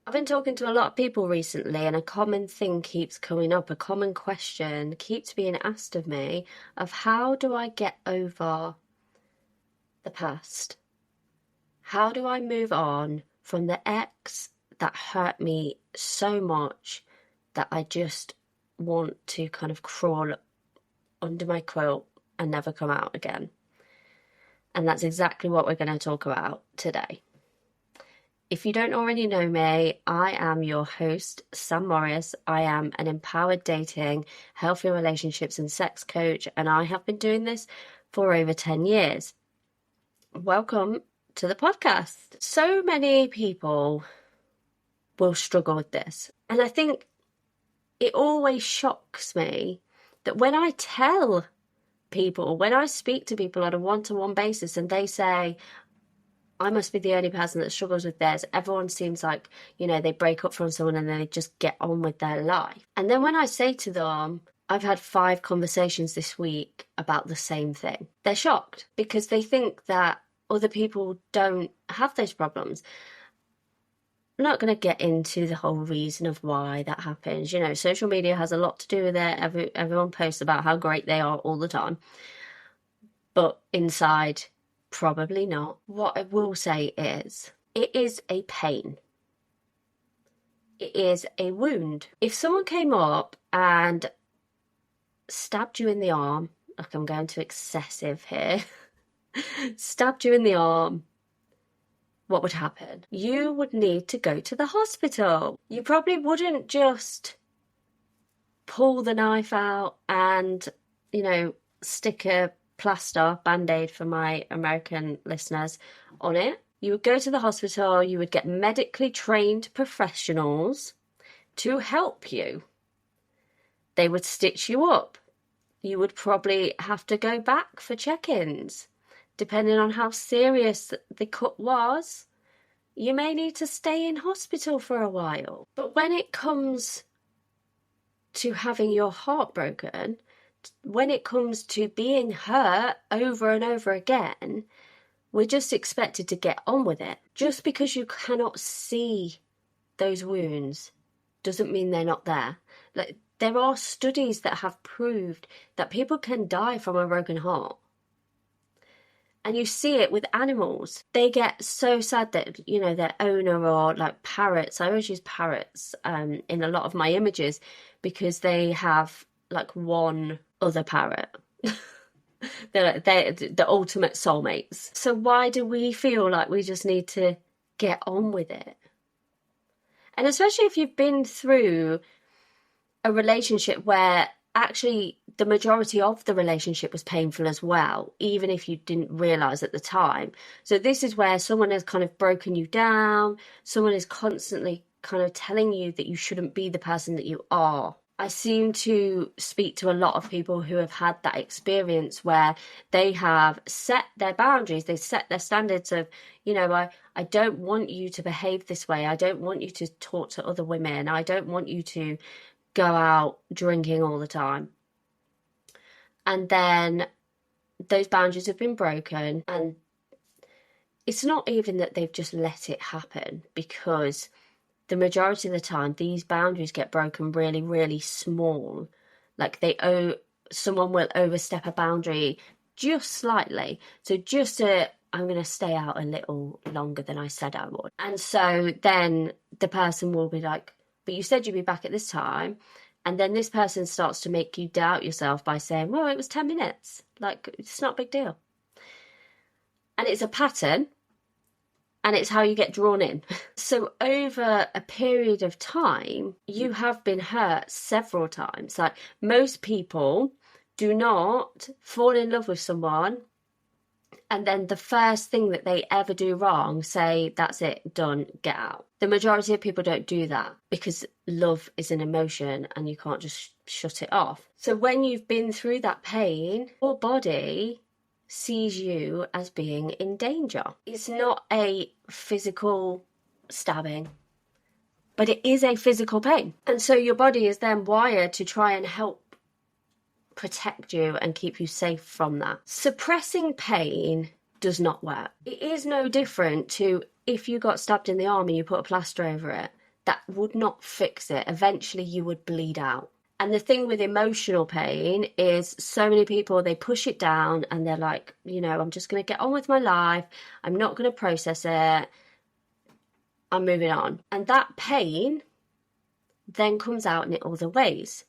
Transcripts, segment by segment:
I've been talking to a lot of people recently, and a common thing keeps coming up, a common question keeps being asked of me of how do I get over the past? How do I move on from the ex that hurt me so much that I just want to kind of crawl under my quilt and never come out again? And that's exactly what we're going to talk about today. If you don't already know me, I am your host, SMr&x. I am an empowered dating, healthy relationships and sex coach, and I have been doing this for over 10 years. Welcome to the podcast. So many people will struggle with this, and I think it always shocks me that when I tell people, when I speak to people on a one-to-one basis and they say, I must be the only person that struggles with this. Everyone seems like, they break up from someone and then they just get on with their life. And then when I say to them, I've had 5 conversations this week about the same thing, they're shocked because they think that other people don't have those problems. I'm not going to get into the whole reason of why that happens. Social media has a lot to do with it. Everyone posts about how great they are all the time. But inside, probably not. What I will say is, it is a pain. It is a wound. If someone came up and stabbed you in the arm, like I'm going to excessive here, stabbed you in the arm, what would happen? You would need to go to the hospital. You probably wouldn't just pull the knife out and, stick a plaster, band-aid for my American listeners, on it. You would go to the hospital, you would get medically trained professionals to help you. They would stitch you up. You would probably have to go back for check-ins. Depending on how serious the cut was, you may need to stay in hospital for a while. But when it comes to having your heart broken, when it comes to being hurt over and over again, we're just expected to get on with it. Just because you cannot see those wounds doesn't mean they're not there. Like, there are studies that have proved that people can die from a broken heart. And you see it with animals. They get so sad that, their owner, or like parrots. I always use parrots in a lot of my images because they have like one other parrot. they're the ultimate soulmates. So why do we feel like we just need to get on with it? And especially if you've been through a relationship where actually the majority of the relationship was painful as well, even if you didn't realise at the time. So this is where someone has kind of broken you down. Someone is constantly kind of telling you that you shouldn't be the person that you are. I seem to speak to a lot of people who have had that experience where they have set their boundaries, they set their standards of, I don't want you to behave this way. I don't want you to talk to other women. I don't want you to go out drinking all the time. And then those boundaries have been broken, and it's not even that they've just let it happen, because the majority of the time, these boundaries get broken really, really small. Like someone will overstep a boundary just slightly. So I'm going to stay out a little longer than I said I would. And so then the person will be like, but you said you'd be back at this time. And then this person starts to make you doubt yourself by saying, well, it was 10 minutes. Like, it's not a big deal. And it's a pattern. And it's how you get drawn in. So over a period of time, you have been hurt several times. Like, most people do not fall in love with someone and then the first thing that they ever do wrong, say, that's it, done, get out. The majority of people don't do that because love is an emotion and you can't just shut it off. So when you've been through that pain, your body sees you as being in danger. It's not a physical stabbing, but it is a physical pain. And so your body is then wired to try and help protect you and keep you safe from that. Suppressing pain does not work. It is no different to if you got stabbed in the arm and you put a plaster over it. that would not fix it. Eventually you would bleed out. And the thing with emotional pain is so many people, they push it down and they're like, I'm just going to get on with my life. I'm not going to process it. I'm moving on. And that pain then comes out in other ways.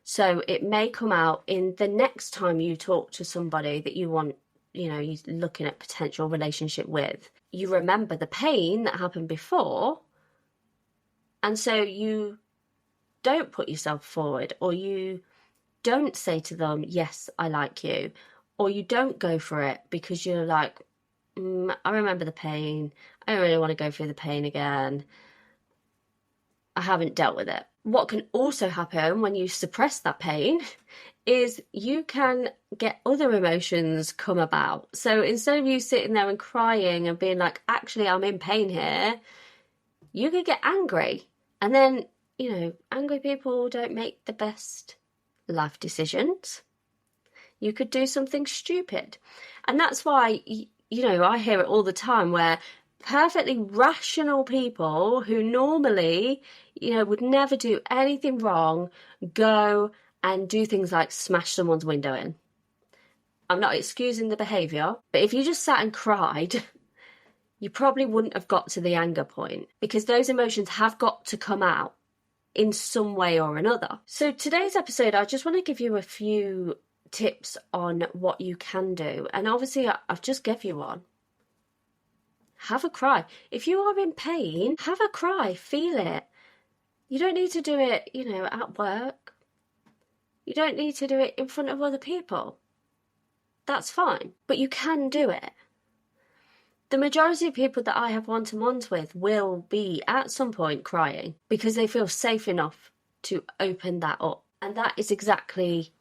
So it may come out in the next time you talk to somebody that you want, you're looking at potential relationship with. You remember the pain that happened before. And so you don't put yourself forward, or you don't say to them, yes, I like you, or you don't go for it because you're like, I remember the pain. I don't really want to go through the pain again. I haven't dealt with it. What can also happen when you suppress that pain is you can get other emotions come about. So instead of you sitting there and crying and being like, actually, I'm in pain here, you could get angry. And then, angry people don't make the best life decisions. You could do something stupid. And that's why, I hear it all the time where perfectly rational people who normally, would never do anything wrong, go and do things like smash someone's window in. I'm not excusing the behaviour, but if you just sat and cried, you probably wouldn't have got to the anger point, because those emotions have got to come out in some way or another. So today's episode, I just want to give you a few tips on what you can do. And obviously I've just given you one. Have a cry. If you are in pain, have a cry, feel it. You don't need to do it, at work. You don't need to do it in front of other people. That's fine, but you can do it. The majority of people that I have one-to-ones with will be at some point crying because they feel safe enough to open that up. And that is exactly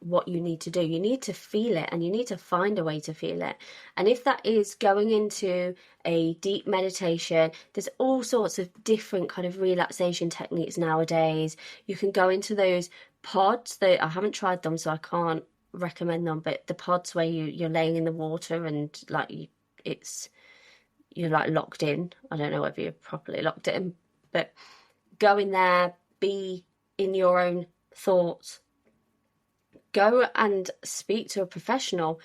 what you need to do. You need to feel it, and you need to find a way to feel it. And if that is going into a deep meditation, there's all sorts of different kind of relaxation techniques nowadays. You can go into those pods. I haven't tried them, so I can't recommend them, but the pods where you're laying in the water and you're like locked in. I don't know whether you're properly locked in, but go in there, be in your own thoughts. Go and speak to a professional.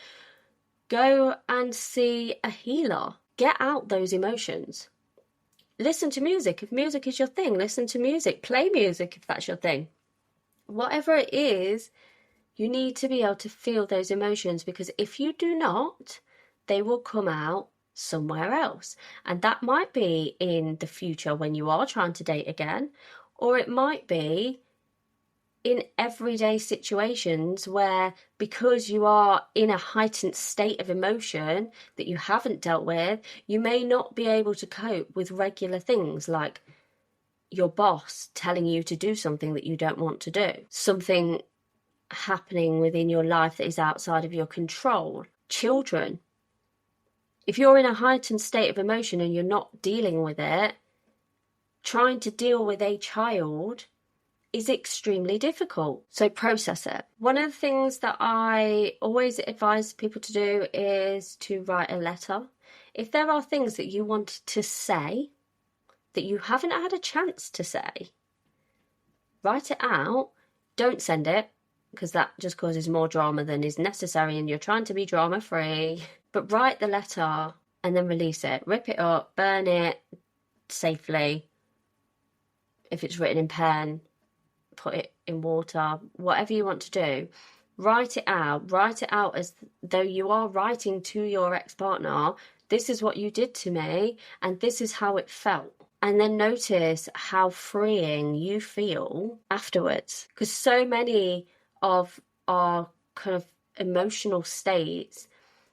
Go and see a healer. Get out those emotions. Listen to music. If music is your thing, listen to music. Play music if that's your thing. Whatever it is, you need to be able to feel those emotions, because if you do not, they will come out somewhere else. And that might be in the future when you are trying to date again, or it might be in everyday situations where, because you are in a heightened state of emotion that you haven't dealt with, you may not be able to cope with regular things like your boss telling you to do something that you don't want to do, something happening within your life that is outside of your control, children. If you're in a heightened state of emotion and you're not dealing with it, trying to deal with a child is extremely difficult. So process it. One of the things that I always advise people to do is to write a letter. If there are things that you want to say that you haven't had a chance to say, write it out. Don't send it, because that just causes more drama than is necessary, and you're trying to be drama free. But write the letter and then release it. Rip it up, burn it safely. If it's written in pen, put it in water, whatever you want to do. Write it out as though you are writing to your ex-partner. This is what you did to me, and this is how it felt. And then notice how freeing you feel afterwards. Because so many of our kind of emotional states,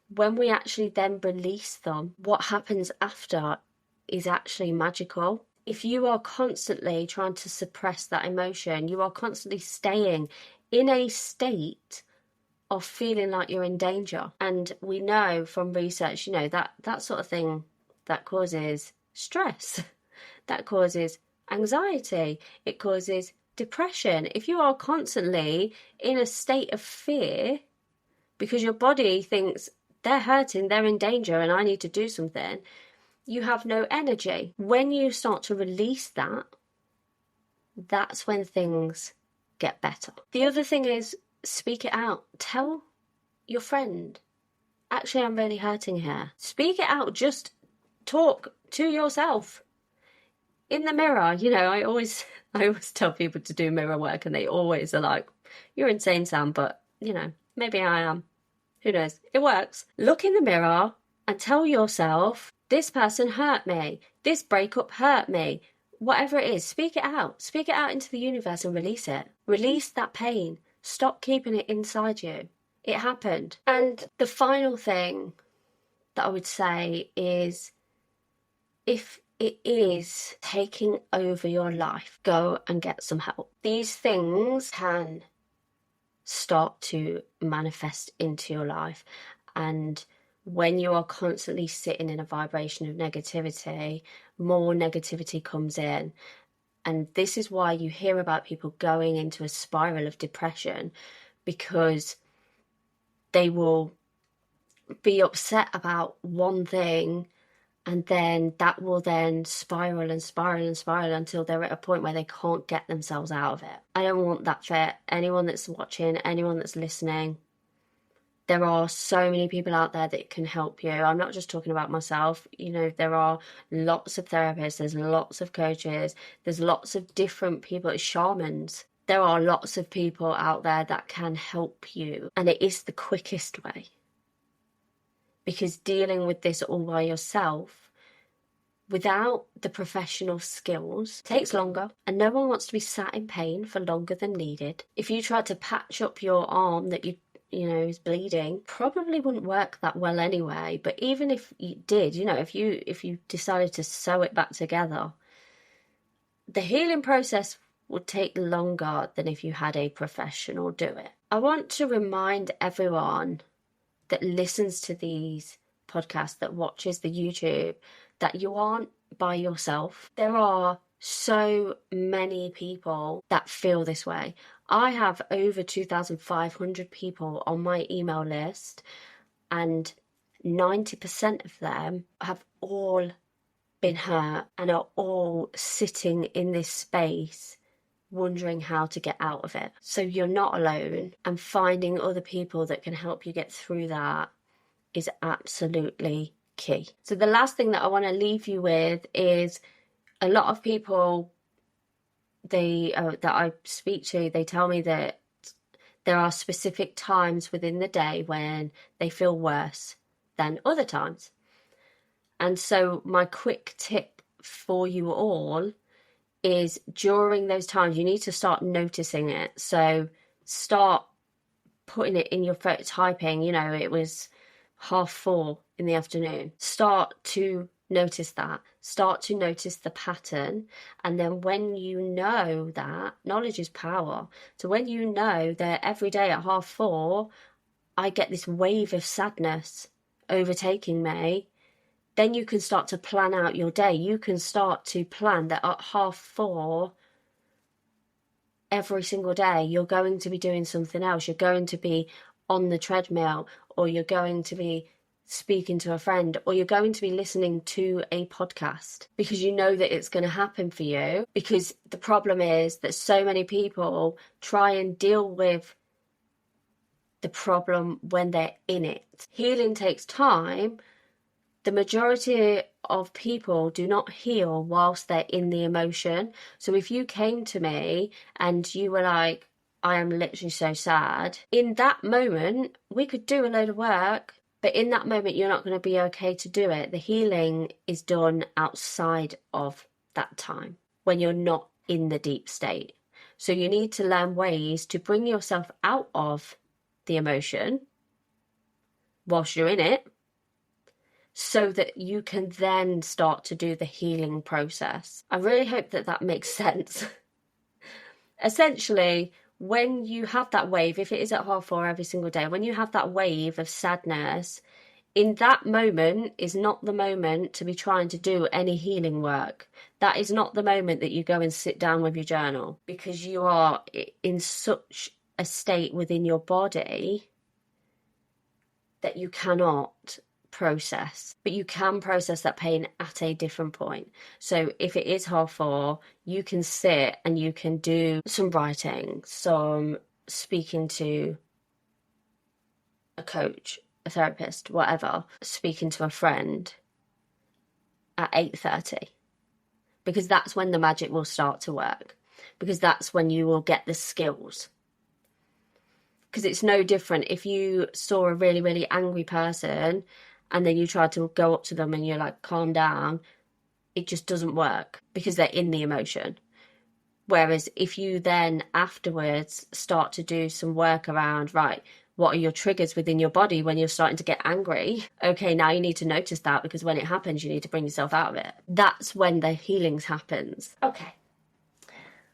when we actually then release them, what happens after is actually magical. If you are constantly trying to suppress that emotion, you are constantly staying in a state of feeling like you're in danger. And we know from research, that sort of thing, that causes stress, that causes anxiety, it causes depression. If you are constantly in a state of fear because your body thinks they're hurting, they're in danger, and I need to do something, you have no energy. When you start to release that, that's when things get better. The other thing is, speak it out. Tell your friend, actually, I'm really hurting here. Speak it out. Just talk to yourself in the mirror. You know, I always tell people to do mirror work, and they always are like, you're insane, Sam, but, you know, maybe I am. Who knows? It works. Look in the mirror and tell yourself, this person hurt me. This breakup hurt me. Whatever it is, speak it out. Speak it out into the universe and release it. Release that pain. Stop keeping it inside you. It happened. And the final thing that I would say is, if it is taking over your life, go and get some help. These things can start to manifest into your life, and when you are constantly sitting in a vibration of negativity, more negativity comes in. And this is why you hear about people going into a spiral of depression, because they will be upset about one thing, and then that will then spiral and spiral and spiral until they're at a point where they can't get themselves out of it. I don't want that for anyone that's watching, anyone that's listening. There are so many people out there that can help you. I'm not just talking about myself. You know, there are lots of therapists, there's lots of coaches, there's lots of different people, shamans. There are lots of people out there that can help you, and it is the quickest way. Because dealing with this all by yourself, without the professional skills, takes longer, and no one wants to be sat in pain for longer than needed. If you tried to patch up your arm that you know is bleeding, probably wouldn't work that well anyway. But even if you did, you know, if you decided to sew it back together, the healing process would take longer than if you had a professional do it. I want to remind everyone that listens to these podcasts, that watches the YouTube, that you aren't by yourself. There are so many people that feel this way. I have over 2,500 people on my email list, and 90% of them have all been hurt and are all sitting in this space wondering how to get out of it. So you're not alone, and finding other people that can help you get through that is absolutely key. So the last thing that I want to leave you with is, a lot of people that I speak to, they tell me that there are specific times within the day when they feel worse than other times. And so my quick tip for you all is, during those times, you need to start noticing it. So start putting it in your phone, typing, you know, it was 4:30 in the afternoon. Start to notice that. Start to notice the pattern. And then when you know that, knowledge is power. So when you know that every day at 4:30, I get this wave of sadness overtaking me, then you can start to plan out your day. You can start to plan that at 4:30 every single day, you're going to be doing something else. You're going to be on the treadmill, or you're going to be speaking to a friend, or you're going to be listening to a podcast, because you know that it's going to happen for you. Because the problem is that so many people try and deal with the problem when they're in it. Healing takes time. The majority of people do not heal whilst they're in the emotion. So if you came to me and you were like, I am literally so sad, in that moment, we could do a load of work, but in that moment, you're not going to be okay to do it. The healing is done outside of that time, when you're not in the deep state. So you need to learn ways to bring yourself out of the emotion whilst you're in it, so that you can then start to do the healing process. I really hope that that makes sense. Essentially, when you have that wave, if it is at 4:30 every single day, when you have that wave of sadness, in that moment is not the moment to be trying to do any healing work. That is not the moment that you go and sit down with your journal, because you are in such a state within your body that you cannot process, but you can process that pain at a different point. So if it is half 4, you can sit and you can do some writing, some speaking to a coach, a therapist, whatever, speaking to a friend at 8:30, because that's when the magic will start to work, because that's when you will get the skills. Because it's no different if you saw a really, really angry person and then you tried to go up to them and you're like, calm down. It just doesn't work because they're in the emotion. Whereas if you then afterwards start to do some work around, right, what are your triggers within your body when you're starting to get angry? Okay, now you need to notice that, because when it happens, you need to bring yourself out of it. That's when the healing happens. Okay.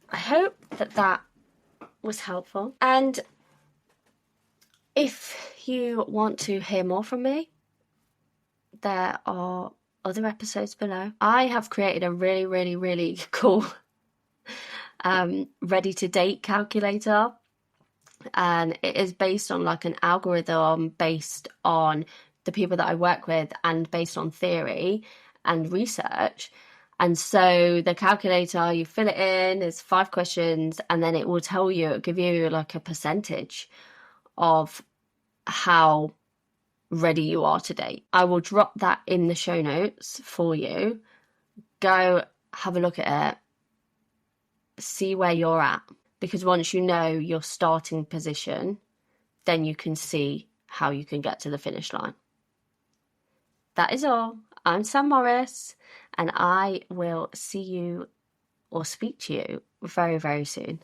I hope that was helpful. And if you want to hear more from me, there are other episodes below. I have created a really, really, really cool ready to date calculator, and it is based on like an algorithm based on the people that I work with and based on theory and research. And so the calculator, you fill it in, there's 5 questions, and then it will tell you, it'll give you like a percentage of how ready you are to date. I will drop that in the show notes for you. Go have a look at it, see where you're at, because once you know your starting position, then you can see how you can get to the finish line. That is all. I'm Sam Morris, and I will see you or speak to you very, very soon.